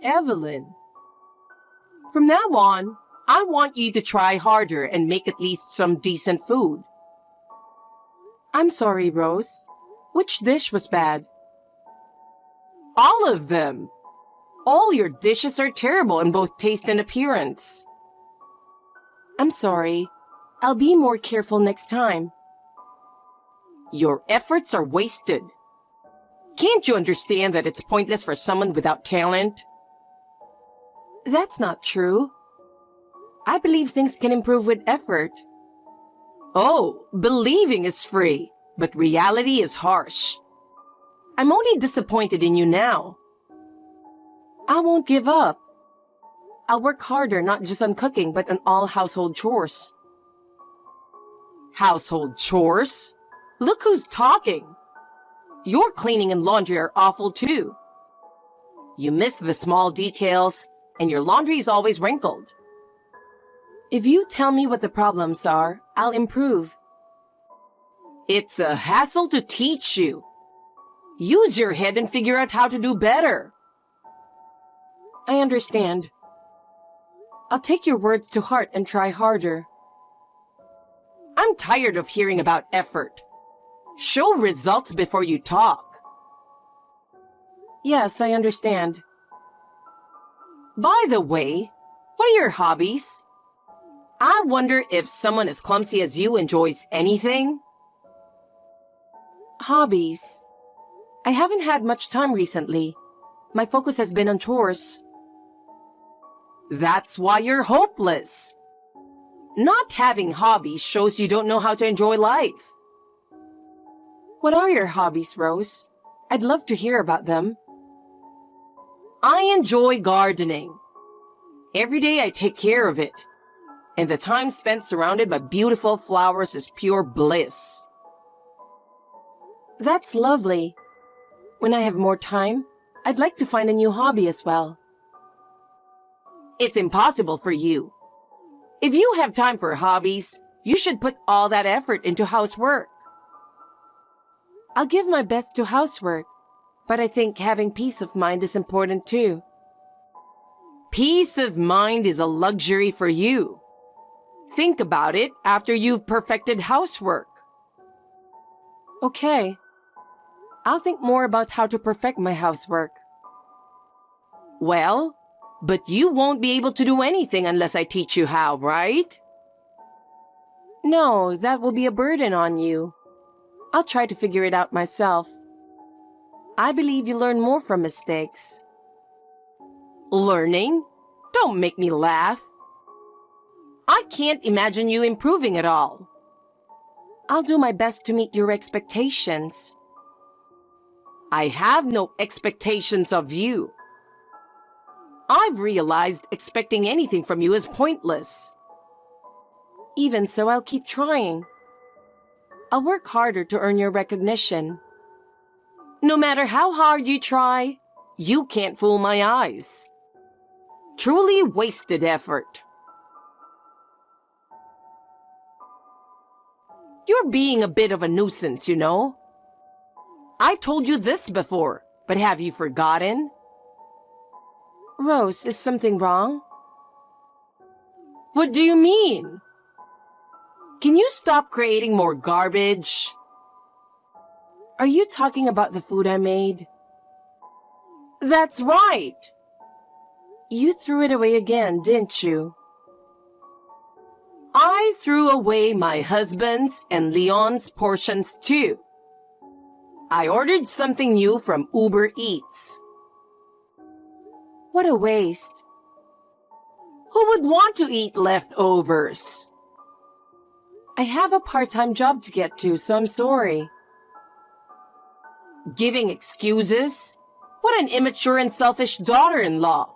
Evelyn. From now on, I want you to try harder and make at least some decent food. I'm sorry, Rose. Which dish was bad? All of them. All your dishes are terrible in both taste and appearance. I'm sorry. I'll be more careful next time. Your efforts are wasted. Can't you understand that it's pointless for someone without talent? That's not true. I believe things can improve with effort. Oh, believing is free, but reality is harsh. I'm only disappointed in you now. I won't give up. I'll work harder not just on cooking, but on all household chores. Household chores? Look who's talking. Your cleaning and laundry are awful too. You miss the small details, and your laundry is always wrinkled. If you tell me what the problems are, I'll improve. It's a hassle to teach you. Use your head and figure out how to do better. I understand. I'll take your words to heart and try harder. I'm tired of hearing about effort. Show results before you talk. Yes, I understand. By the way, what are your hobbies? I wonder if someone as clumsy as you enjoys anything. Hobbies. I haven't had much time recently. My focus has been on chores. That's why you're hopeless. Not having hobbies shows you don't know how to enjoy life. What are your hobbies, Rose? I'd love to hear about them. I enjoy gardening. Every day I take care of it, and the time spent surrounded by beautiful flowers is pure bliss. That's lovely. When I have more time, I'd like to find a new hobby as well. It's impossible for you. If you have time for hobbies, you should put all that effort into housework. I'll give my best to housework, but I think having peace of mind is important too. Peace of mind is a luxury for you. Think about it after you've perfected housework. Okay. I'll think more about how to perfect my housework. Well, but you won't be able to do anything unless I teach you how, right? No, that will be a burden on you. I'll try to figure it out myself. I believe you learn more from mistakes. Learning? Don't make me laugh. I can't imagine you improving at all. I'll do my best to meet your expectations. I have no expectations of you. I've realized expecting anything from you is pointless. Even so, I'll keep trying. I'll work harder to earn your recognition. No matter how hard you try, you can't fool my eyes. Truly wasted effort. You're being a bit of a nuisance, you know. I told you this before, but have you forgotten? Rose, is something wrong? What do you mean? Can you stop creating more garbage? Are you talking about the food I made? That's right. You threw it away again, didn't you? I threw away my husband's and Leon's portions too. I ordered something new from Uber Eats. What a waste. Who would want to eat leftovers? I have a part-time job to get to, so I'm sorry. Giving excuses? What an immature and selfish daughter-in-law.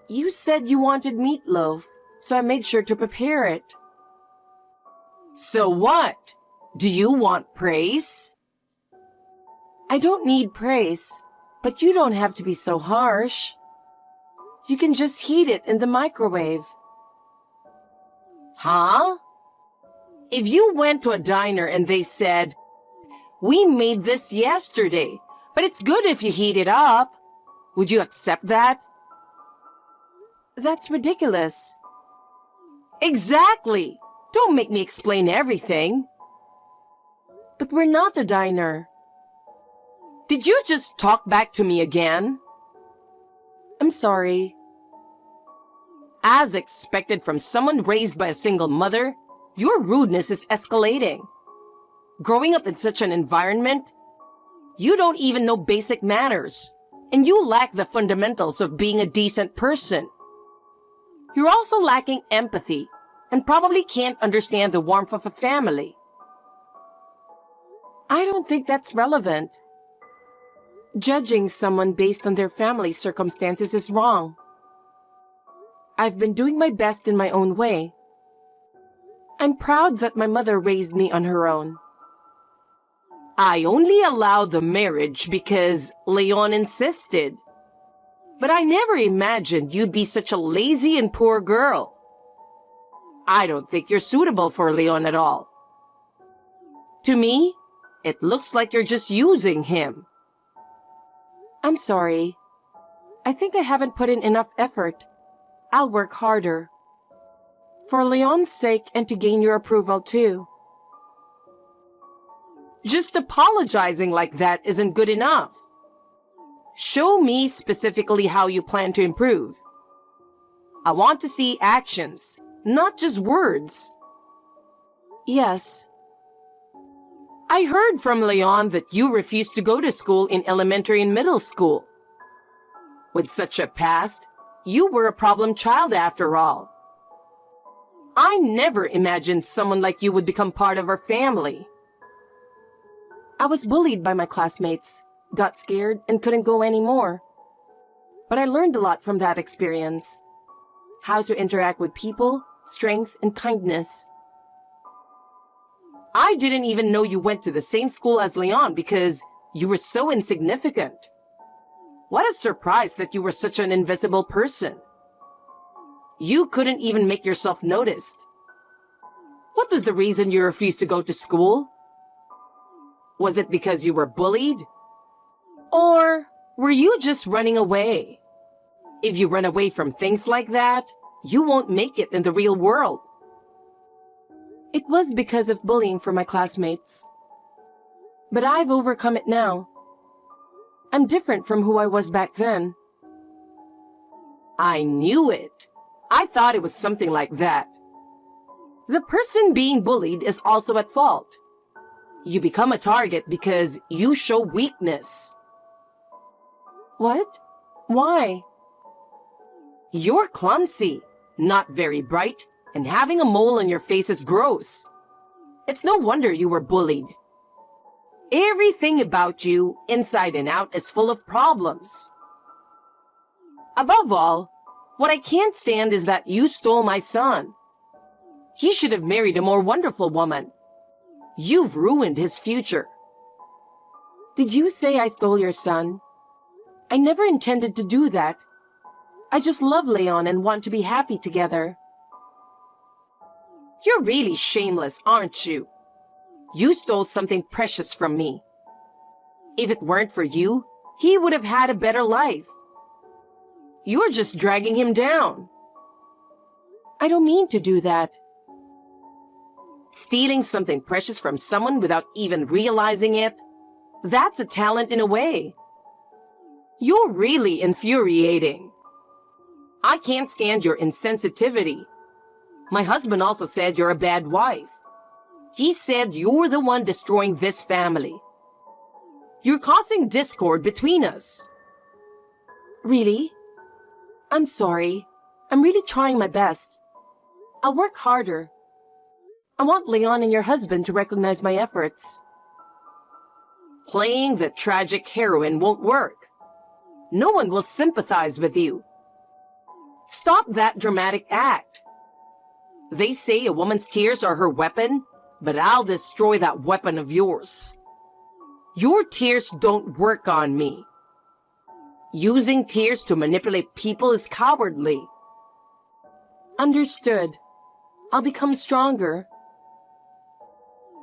You said you wanted meatloaf, so I made sure to prepare it. So what? Do you want praise? I don't need praise, but you don't have to be so harsh. You can just heat it in the microwave. Huh? If you went to a diner and they said, "We made this yesterday, but it's good if you heat it up," Would you accept that? That's ridiculous. Exactly! Don't make me explain everything. But we're not the diner. Did you just talk back to me again? I'm sorry. As expected from someone raised by a single mother, your rudeness is escalating. Growing up in such an environment, you don't even know basic manners, and you lack the fundamentals of being a decent person. You're also lacking empathy and probably can't understand the warmth of a family. I don't think that's relevant. Judging someone based on their family circumstances is wrong. I've been doing my best in my own way. I'm proud that my mother raised me on her own. I only allowed the marriage because Leon insisted. But I never imagined you'd be such a lazy and poor girl. I don't think you're suitable for Leon at all. To me, it looks like you're just using him. I'm sorry. I think I haven't put in enough effort. I'll work harder. For Leon's sake and to gain your approval too. Just apologizing like that isn't good enough. Show me specifically how you plan to improve. I want to see actions, not just words. Yes. I heard from Leon that you refused to go to school in elementary and middle school. With such a past, you were a problem child after all. I never imagined someone like you would become part of our family. I was bullied by my classmates, got scared, and couldn't go anymore. But I learned a lot from that experience. How to interact with people, strength, and kindness. I didn't even know you went to the same school as Leon because you were so insignificant. What a surprise that you were such an invisible person. You couldn't even make yourself noticed. What was the reason you refused to go to school? Was it because you were bullied? Or were you just running away? If you run away from things like that, you won't make it in the real world. It was because of bullying from my classmates. But I've overcome it now. I'm different from who I was back then. I knew it. I thought it was something like that. The person being bullied is also at fault. You become a target because you show weakness. What? Why? You're clumsy, not very bright, and having a mole on your face is gross. It's no wonder you were bullied. Everything about you, inside and out, is full of problems. Above all, what I can't stand is that you stole my son. He should have married a more wonderful woman. You've ruined his future. Did you say I stole your son? I never intended to do that. I just love Leon and want to be happy together. You're really shameless, aren't you? You stole something precious from me. If it weren't for you, he would have had a better life. You're just dragging him down. I don't mean to do that. Stealing something precious from someone without even realizing it, that's a talent in a way. You're really infuriating. I can't stand your insensitivity. My husband also said you're a bad wife. He said you're the one destroying this family. You're causing discord between us. Really? I'm sorry. I'm really trying my best. I'll work harder. I want Leon and your husband to recognize my efforts. Playing the tragic heroine won't work. No one will sympathize with you. Stop that dramatic act. They say a woman's tears are her weapon, but I'll destroy that weapon of yours. Your tears don't work on me. Using tears to manipulate people is cowardly. Understood. I'll become stronger.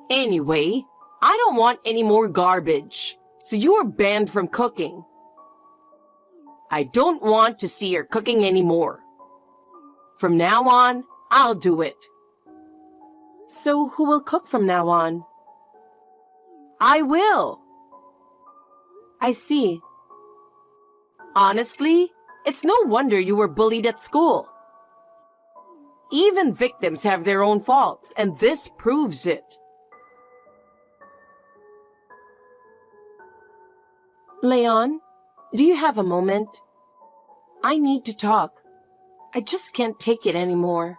Anyway, I don't want any more garbage, so you're banned from cooking. I don't want to see her cooking anymore. From now on, I'll do it. So who will cook from now on? I will. I see. Honestly, it's no wonder you were bullied at school. Even victims have their own faults, and this proves it. Leon, do you have a moment? I need to talk. I just can't take it anymore.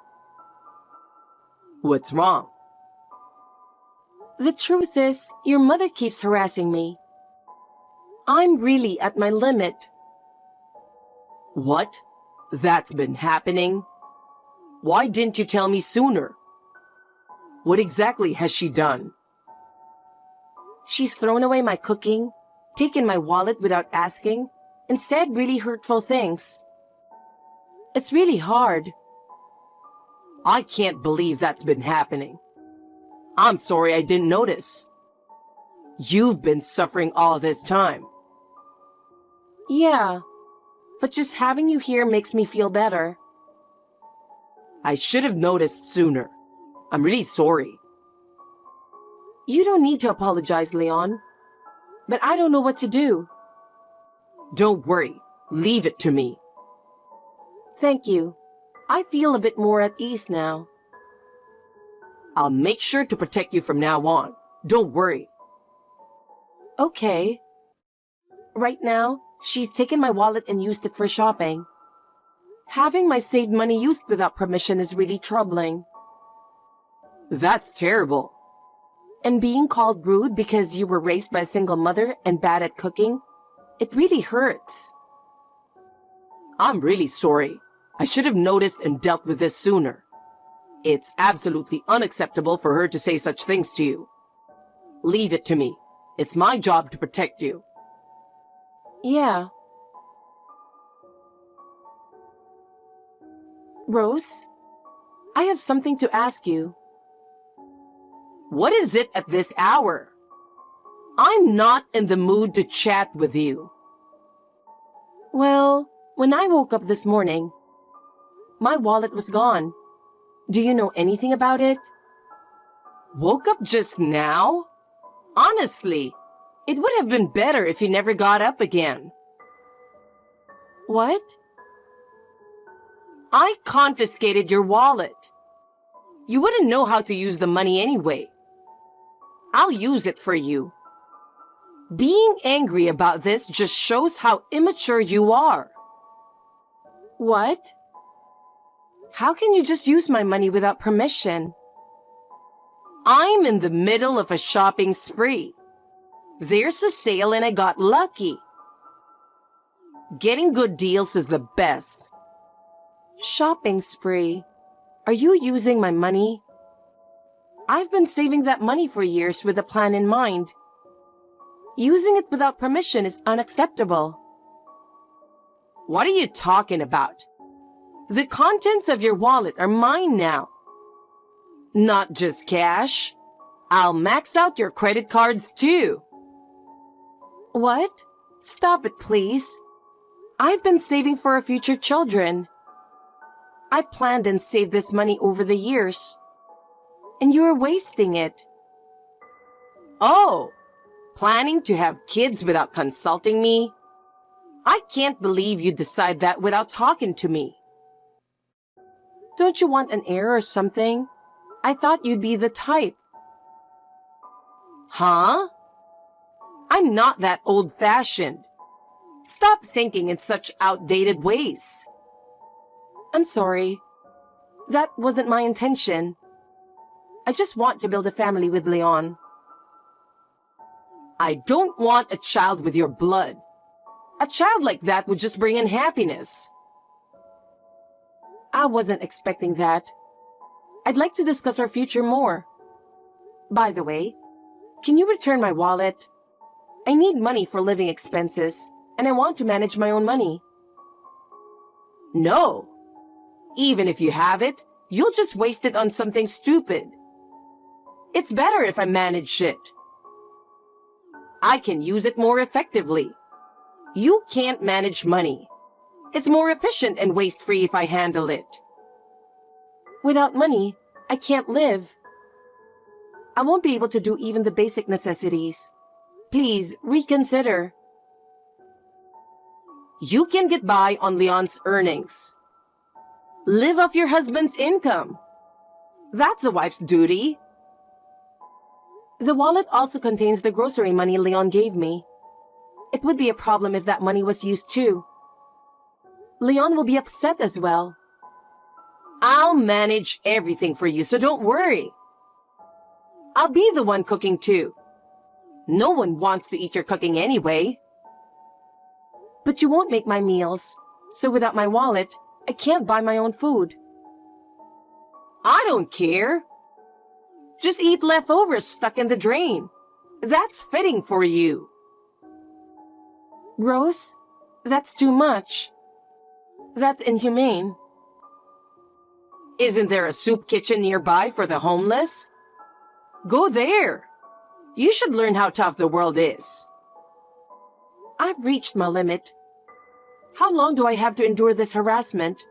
What's wrong? The truth is, your mother keeps harassing me. I'm really at my limit. What? That's been happening? Why didn't you tell me sooner? What exactly has she done? She's thrown away my cooking, taken my wallet without asking, and said really hurtful things. It's really hard. I can't believe that's been happening. I'm sorry I didn't notice. You've been suffering all this time. Yeah, but just having you here makes me feel better. I should have noticed sooner. I'm really sorry. You don't need to apologize, Leon. But I don't know what to do. Don't worry. Leave it to me. Thank you. I feel a bit more at ease now. I'll make sure to protect you from now on. Don't worry. Okay. Right now, she's taken my wallet and used it for shopping. Having my saved money used without permission is really troubling. That's terrible. And being called rude because you were raised by a single mother and bad at cooking, it really hurts. I'm really sorry. I should have noticed and dealt with this sooner. It's absolutely unacceptable for her to say such things to you. Leave it to me. It's my job to protect you. Yeah. Rose, I have something to ask you. What is it at this hour? I'm not in the mood to chat with you. Well, when I woke up this morning, my wallet was gone. Do you know anything about it? Woke up just now? Honestly, it would have been better if you never got up again. What? I confiscated your wallet. You wouldn't know how to use the money anyway. I'll use it for you. Being angry about this just shows how immature you are. What? How can you just use my money without permission? I'm in the middle of a shopping spree. There's a sale and I got lucky. Getting good deals is the best. Shopping spree? Are you using my money? I've been saving that money for years with a plan in mind. Using it without permission is unacceptable. What are you talking about? The contents of your wallet are mine now. Not just cash. I'll max out your credit cards too. What? Stop it, please. I've been saving for our future children. I planned and saved this money over the years. And you're wasting it. Oh, planning to have kids without consulting me? I can't believe you decide that without talking to me. Don't you want an heir or something? I thought you'd be the type. Huh? I'm not that old-fashioned. Stop thinking in such outdated ways. I'm sorry. That wasn't my intention. I just want to build a family with Leon. I don't want a child with your blood. A child like that would just bring in happiness. I wasn't expecting that. I'd like to discuss our future more. By the way, can you return my wallet? I need money for living expenses, and I want to manage my own money. No. Even if you have it, you'll just waste it on something stupid. It's better if I manage it. I can use it more effectively. You can't manage money. It's more efficient and waste-free if I handle it. Without money, I can't live. I won't be able to do even the basic necessities. Please, reconsider. You can get by on Leon's earnings. Live off your husband's income. That's a wife's duty. The wallet also contains the grocery money Leon gave me. It would be a problem if that money was used too. Leon will be upset as well. I'll manage everything for you, so don't worry. I'll be the one cooking too. No one wants to eat your cooking anyway. But you won't make my meals, so without my wallet, I can't buy my own food. I don't care. Just eat leftovers stuck in the drain. That's fitting for you. Rose, that's too much. That's inhumane. Isn't there a soup kitchen nearby for the homeless? Go there. You should learn how tough the world is. I've reached my limit. How long do I have to endure this harassment?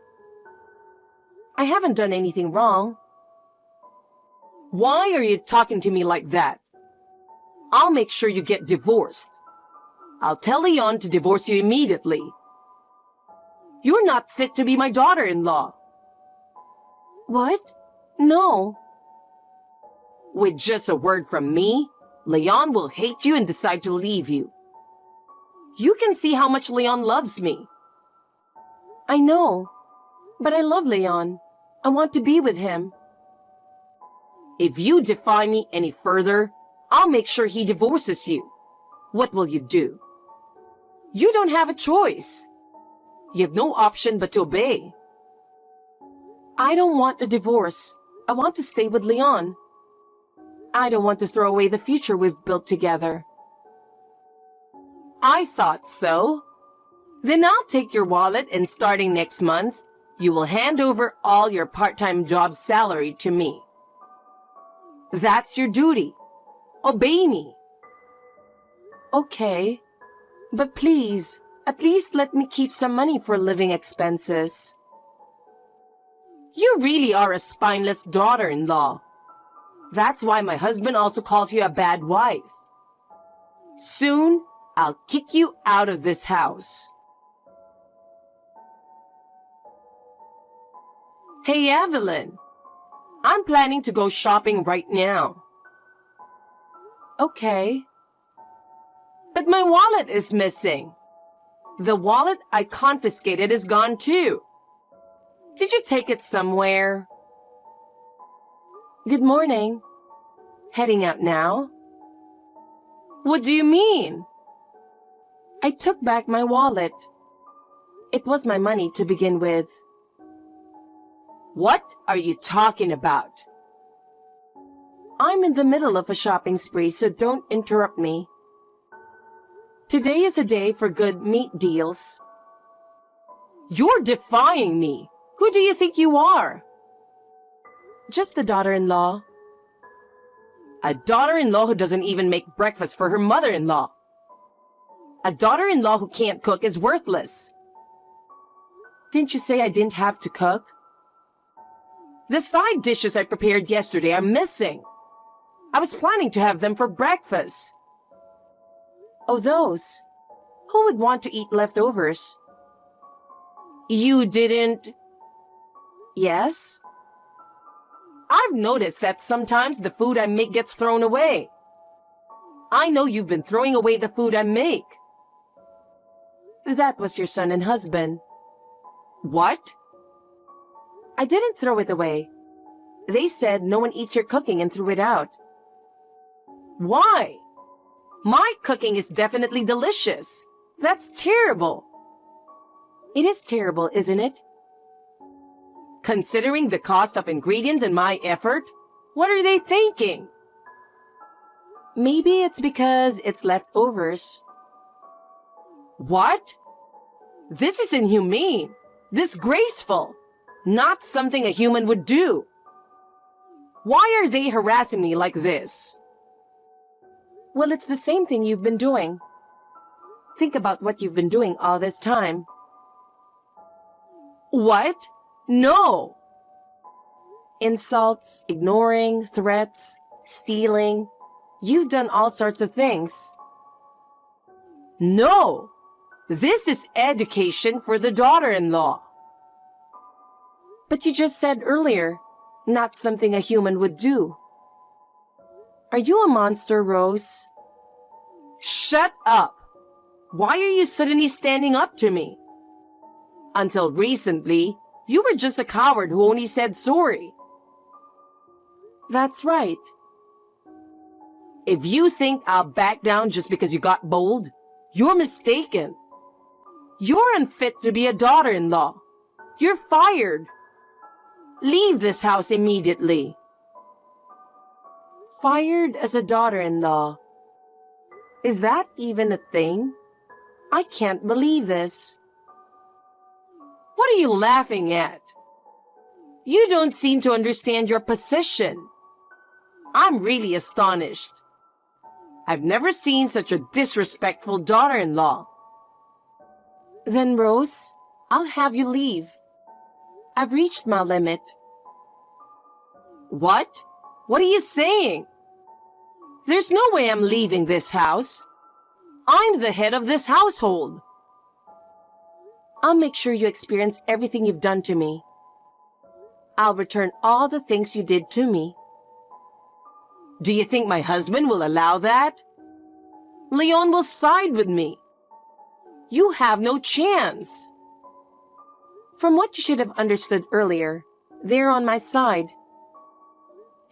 I haven't done anything wrong. Why are you talking to me like that? I'll make sure you get divorced. I'll tell Leon to divorce you immediately. You're not fit to be my daughter-in-law. What? No. With just a word from me, Leon will hate you and decide to leave you. You can see how much Leon loves me. I know, but I love Leon. I want to be with him. If you defy me any further, I'll make sure he divorces you. What will you do? You don't have a choice. You have no option but to obey. I don't want a divorce. I want to stay with Leon. I don't want to throw away the future we've built together. I thought so. Then I'll take your wallet and starting next month, you will hand over all your part-time job salary to me. That's your duty. Obey me. Okay, but please, at least let me keep some money for living expenses. You really are a spineless daughter-in-law. That's why my husband also calls you a bad wife. Soon, I'll kick you out of this house. Hey, Evelyn. I'm planning to go shopping right now. Okay. But my wallet is missing. The wallet I confiscated is gone too. Did you take it somewhere? Good morning. Heading out now? What do you mean? I took back my wallet. It was my money to begin with. What are you talking about? I'm in the middle of a shopping spree, so don't interrupt me. Today is a day for good meat deals. You're defying me. Who do you think you are? Just a daughter-in-law. A daughter-in-law who doesn't even make breakfast for her mother-in-law. A daughter-in-law who can't cook is worthless. Didn't you say I didn't have to cook? The side dishes I prepared yesterday are missing. I was planning to have them for breakfast. Oh, those. Who would want to eat leftovers? You didn't? Yes? I've noticed that sometimes the food I make gets thrown away. I know you've been throwing away the food I make. That was your son and husband. What? I didn't throw it away. They said no one eats your cooking and threw it out. Why? My cooking is definitely delicious. That's terrible. It is terrible, isn't it? Considering the cost of ingredients and my effort, what are they thinking? Maybe it's because it's leftovers. What? This is inhumane, disgraceful, not something a human would do. Why are they harassing me like this? Well, it's the same thing you've been doing. Think about what you've been doing all this time. What? No! Insults, ignoring, threats, stealing. You've done all sorts of things. No! This is education for the daughter-in-law. But you just said earlier, not something a human would do. Are you a monster, Rose? Shut up! Why are you suddenly standing up to me? Until recently, you were just a coward who only said sorry. That's right. If you think I'll back down just because you got bold, you're mistaken. You're unfit to be a daughter-in-law. You're fired. Leave this house immediately. Fired as a daughter-in-law. Is that even a thing? I can't believe this. What are you laughing at? You don't seem to understand your position. I'm really astonished. I've never seen such a disrespectful daughter-in-law. Then, Rose, I'll have you leave. I've reached my limit. What? What are you saying? There's no way I'm leaving this house. I'm the head of this household. I'll make sure you experience everything you've done to me. I'll return all the things you did to me. Do you think my husband will allow that? Leon will side with me. You have no chance. From what you should have understood earlier, they're on my side.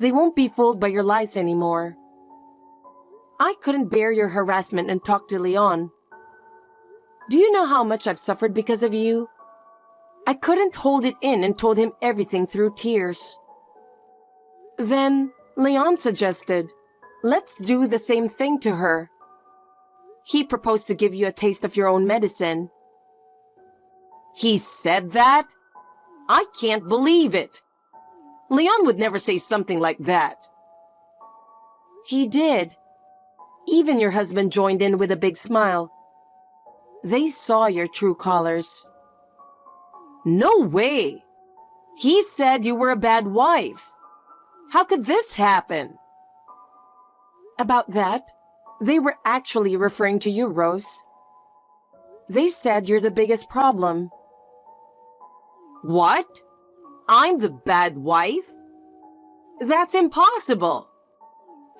They won't be fooled by your lies anymore. I couldn't bear your harassment and talk to Leon. Do you know how much I've suffered because of you? I couldn't hold it in and told him everything through tears. Then Leon suggested, let's do the same thing to her. He proposed to give you a taste of your own medicine. He said that? I can't believe it. Leon would never say something like that. He did. Even your husband joined in with a big smile. They saw your true colors. No way! He said you were a bad wife. How could this happen? About that, they were actually referring to you, Rose. They said you're the biggest problem. What? I'm the bad wife? That's impossible.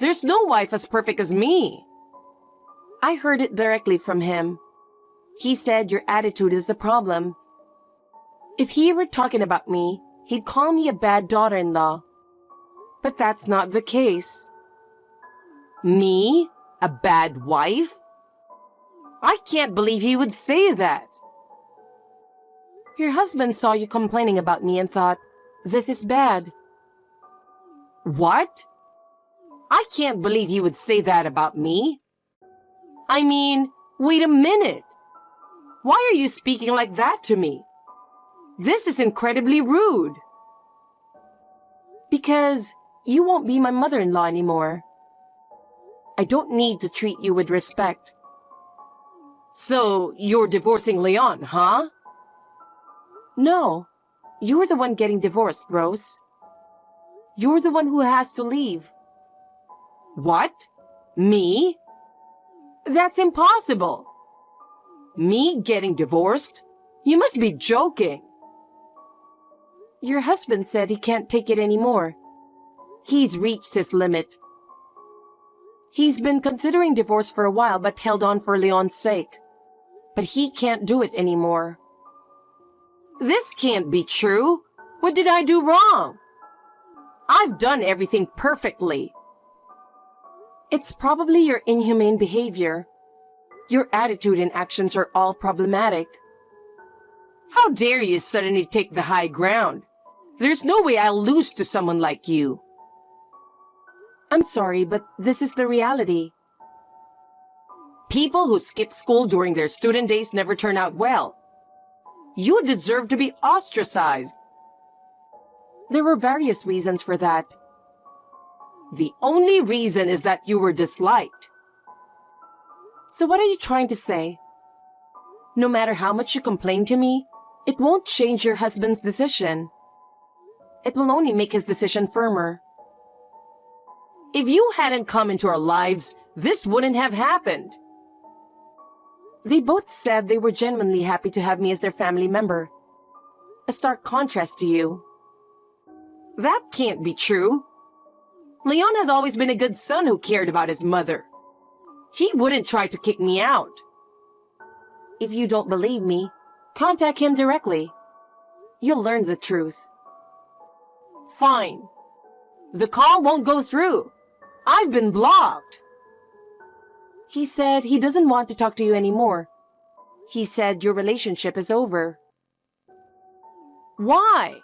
There's no wife as perfect as me. I heard it directly from him. He said your attitude is the problem. If he were talking about me, he'd call me a bad daughter-in-law. But that's not the case. Me? A bad wife? I can't believe he would say that. Your husband saw you complaining about me and thought, this is bad. What? I can't believe he would say that about me. I mean, wait a minute. Why are you speaking like that to me? This is incredibly rude. Because you won't be my mother-in-law anymore. I don't need to treat you with respect. So, you're divorcing Leon, huh? No, you're the one getting divorced, Rose. You're the one who has to leave. What? Me? That's impossible. Me getting divorced? You must be joking. Your husband said he can't take it anymore. He's reached his limit. He's been considering divorce for a while but held on for Leon's sake. But he can't do it anymore. This can't be true. What did I do wrong? I've done everything perfectly. It's probably your inhumane behavior. Your attitude and actions are all problematic. How dare you suddenly take the high ground? There's no way I'll lose to someone like you. I'm sorry, but this is the reality. People who skip school during their student days never turn out well. You deserve to be ostracized. There were various reasons for that. The only reason is that you were disliked. So what are you trying to say? No matter how much you complain to me, It won't change your husband's decision. It will only make his decision firmer. If you hadn't come into our lives, this wouldn't have happened. They both said they were genuinely happy to have me as their family member. A stark contrast to you. That can't be true. Leon has always been a good son who cared about his mother. He wouldn't try to kick me out. If you don't believe me, contact him directly. You'll learn the truth. Fine. The call won't go through. I've been blocked. He said he doesn't want to talk to you anymore. He said your relationship is over. Why?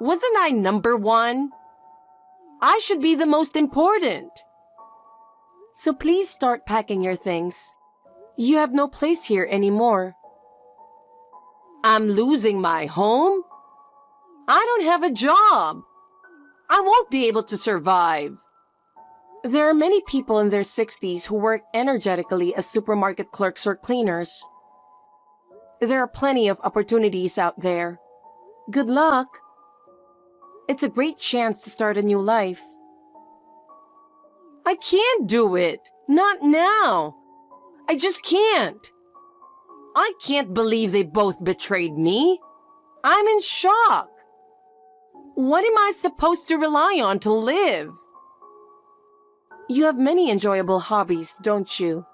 Wasn't I number one? I should be the most important. So please start packing your things. You have no place here anymore. I'm losing my home? I don't have a job. I won't be able to survive. There are many people in their 60s who work energetically as supermarket clerks or cleaners. There are plenty of opportunities out there. Good luck. It's a great chance to start a new life. I can't do it. Not now. I just can't. I can't believe they both betrayed me. I'm in shock. What am I supposed to rely on to live? You have many enjoyable hobbies, don't you?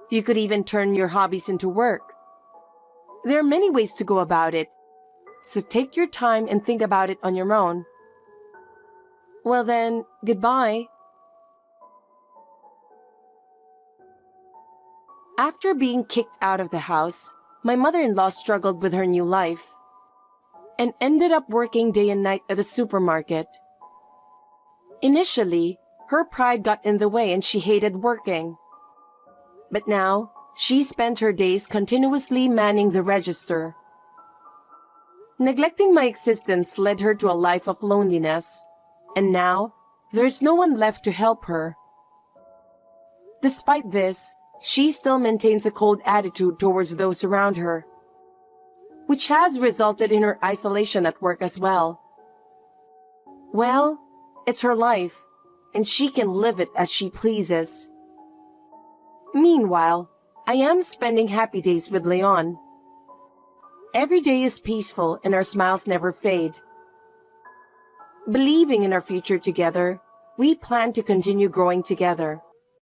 You could even turn your hobbies into work. There are many ways to go about it, so take your time and think about it on your own. Well then, goodbye. After being kicked out of the house, my mother-in-law struggled with her new life and ended up working day and night at the supermarket. Initially, her pride got in the way and she hated working. But now, she spent her days continuously manning the register. Neglecting my existence led her to a life of loneliness, and now, there's no one left to help her. Despite this, she still maintains a cold attitude towards those around her, which has resulted in her isolation at work as well. Well, it's her life, and she can live it as she pleases. Meanwhile, I am spending happy days with Leon. Every day is peaceful and our smiles never fade. Believing in our future together, we plan to continue growing together.